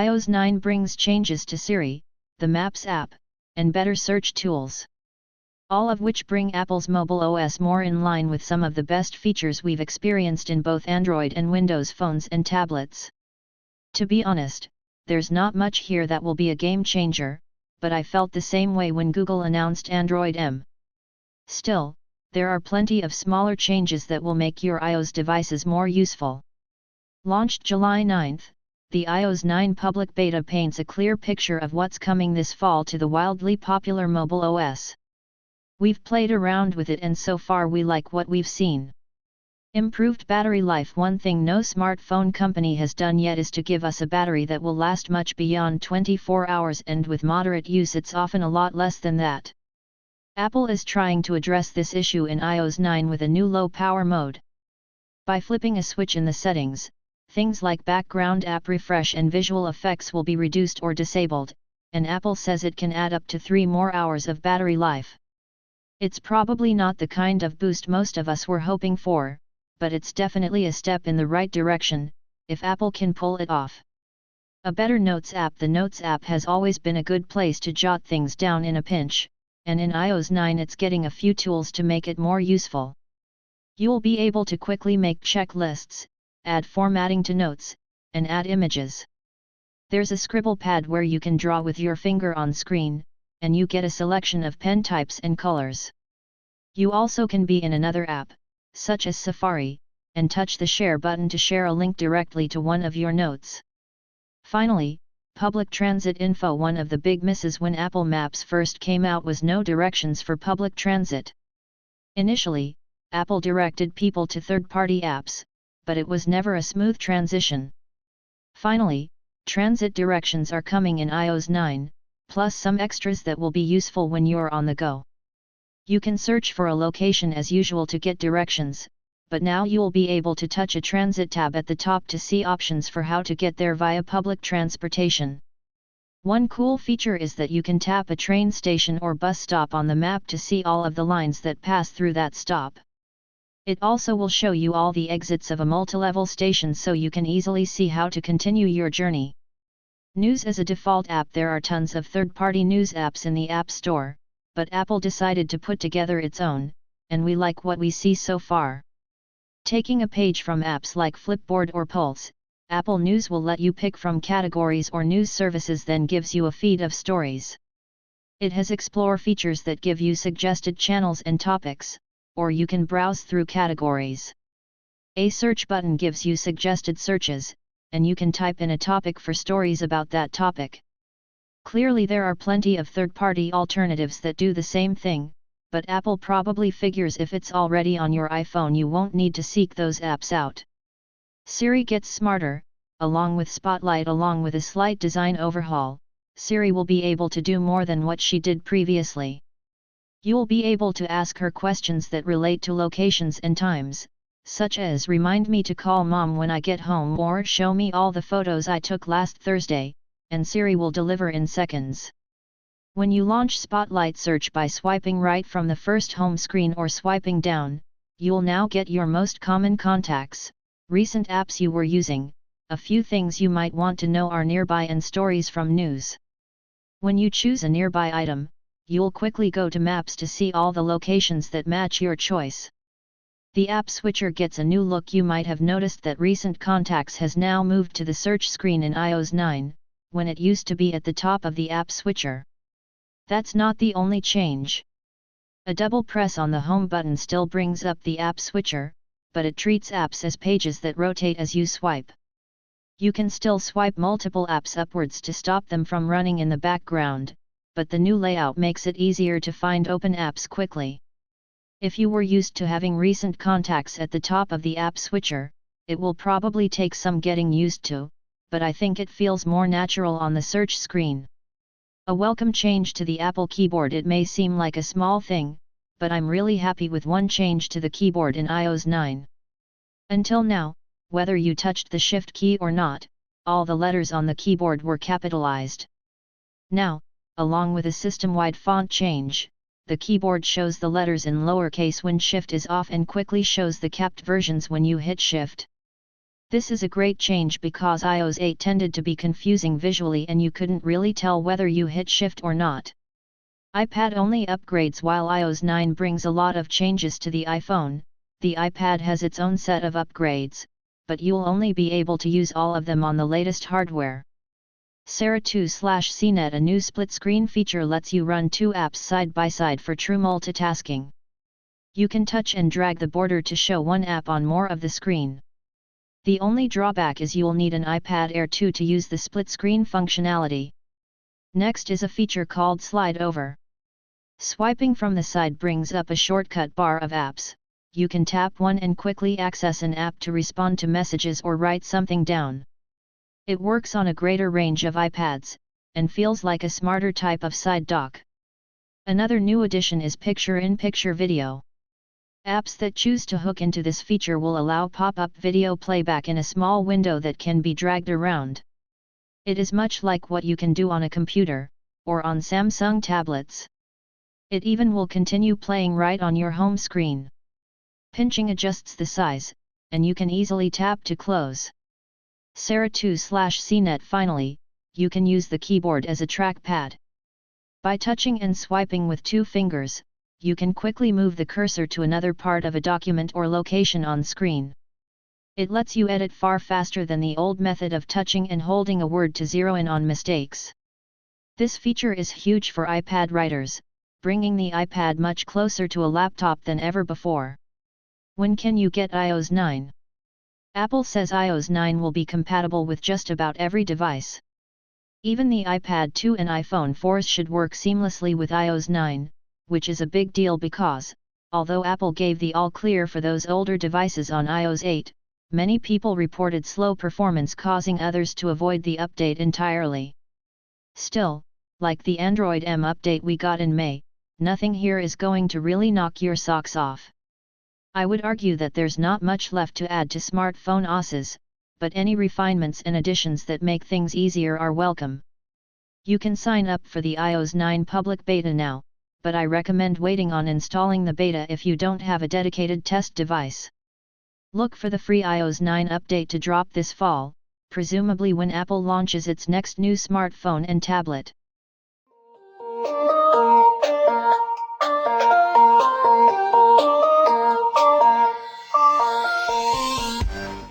iOS 9 brings changes to Siri, the Maps app, and better search tools. All of which bring Apple's mobile OS more in line with some of the best features we've experienced in both Android and Windows phones and tablets. To be honest, there's not much here that will be a game changer, but I felt the same way when Google announced Android M. Still, there are plenty of smaller changes that will make your iOS devices more useful. Launched July 9, the iOS 9 public beta paints a clear picture of what's coming this fall to the wildly popular mobile OS. We've played around with it and so far we like what we've seen. Improved battery life. One thing no smartphone company has done yet is to give us a battery that will last much beyond 24 hours, and with moderate use it's often a lot less than that. Apple is trying to address this issue in iOS 9 with a new low-power mode. By flipping a switch in the settings, things like background app refresh and visual effects will be reduced or disabled, and Apple says it can add up to 3 more hours of battery life. It's probably not the kind of boost most of us were hoping for, but it's definitely a step in the right direction, if Apple can pull it off. A better Notes app. The Notes app has always been a good place to jot things down in a pinch, and in iOS 9 it's getting a few tools to make it more useful. You'll be able to quickly make checklists, add formatting to notes, and add images. There's a scribble pad where you can draw with your finger on screen, and you get a selection of pen types and colors. You also can be in another app, such as Safari, and touch the share button to share a link directly to one of your notes. Finally, public transit info. One of the big misses when Apple Maps first came out was no directions for public transit. Initially, Apple directed people to third-party apps, but it was never a smooth transition. Finally, transit directions are coming in iOS 9, plus some extras that will be useful when you're on the go. You can search for a location as usual to get directions, but now you'll be able to touch a transit tab at the top to see options for how to get there via public transportation. One cool feature is that you can tap a train station or bus stop on the map to see all of the lines that pass through that stop. It also will show you all the exits of a multi-level station so you can easily see how to continue your journey. News as a default app. There are tons of third-party news apps in the App Store, but Apple decided to put together its own, and we like what we see so far. Taking a page from apps like Flipboard or Pulse, Apple News will let you pick from categories or news services, then gives you a feed of stories. It has Explore features that give you suggested channels and topics, or you can browse through categories. A search button gives you suggested searches, and you can type in a topic for stories about that topic. Clearly there are plenty of third-party alternatives that do the same thing, but Apple probably figures if it's already on your iPhone you won't need to seek those apps out. Siri gets smarter. Along with Spotlight, along with a slight design overhaul, Siri will be able to do more than what she did previously. You'll be able to ask her questions that relate to locations and times, such as remind me to call Mom when I get home or show me all the photos I took last Thursday, and Siri will deliver in seconds. When you launch Spotlight, search by swiping right from the first home screen or swiping down, you'll now get your most common contacts, recent apps you were using, a few things you might want to know are nearby, and stories from news. When you choose a nearby item, you'll quickly go to Maps to see all the locations that match your choice. The app switcher gets a new look. You might have noticed that recent contacts has now moved to the search screen in iOS 9, when it used to be at the top of the app switcher. That's not the only change. A double press on the home button still brings up the app switcher, but it treats apps as pages that rotate as you swipe. You can still swipe multiple apps upwards to stop them from running in the background, but the new layout makes it easier to find open apps quickly. If you were used to having recent contacts at the top of the app switcher, it will probably take some getting used to, but I think it feels more natural on the search screen. A welcome change to the Apple keyboard. It may seem like a small thing, but I'm really happy with one change to the keyboard in iOS 9. Until now, whether you touched the Shift key or not, all the letters on the keyboard were capitalized. Now, along with a system-wide font change, the keyboard shows the letters in lowercase when Shift is off and quickly shows the capped versions when you hit Shift. This is a great change because iOS 8 tended to be confusing visually and you couldn't really tell whether you hit shift or not. iPad only upgrades while iOS 9 brings a lot of changes to the iPhone. The iPad has its own set of upgrades, but you'll only be able to use all of them on the latest hardware. Sarah 2/CNET. A new split screen feature lets you run two apps side by side for true multitasking. You can touch and drag the border to show one app on more of the screen. The only drawback is you'll need an iPad Air 2 to use the split screen functionality. Next is a feature called Slide Over. Swiping from the side brings up a shortcut bar of apps. You can tap one and quickly access an app to respond to messages or write something down. It works on a greater range of iPads, and feels like a smarter type of side dock. Another new addition is picture-in-picture video. Apps that choose to hook into this feature will allow pop-up video playback in a small window that can be dragged around. It is much like what you can do on a computer, or on Samsung tablets. It even will continue playing right on your home screen. Pinching adjusts the size, and you can easily tap to close. Sarah 2/CNET. Finally, you can use the keyboard as a trackpad. By touching and swiping with two fingers, you can quickly move the cursor to another part of a document or location on screen. It lets you edit far faster than the old method of touching and holding a word to zero in on mistakes. This feature is huge for iPad writers, bringing the iPad much closer to a laptop than ever before. When can you get iOS 9? Apple says iOS 9 will be compatible with just about every device. Even the iPad 2 and iPhone 4s should work seamlessly with iOS 9, which is a big deal because, although Apple gave the all-clear for those older devices on iOS 8, many people reported slow performance causing others to avoid the update entirely. Still, like the Android M update we got in May, nothing here is going to really knock your socks off. I would argue that there's not much left to add to smartphone OSes, but any refinements and additions that make things easier are welcome. You can sign up for the iOS 9 public beta now, but I recommend waiting on installing the beta if you don't have a dedicated test device. Look for the free iOS 9 update to drop this fall, presumably when Apple launches its next new smartphone and tablet.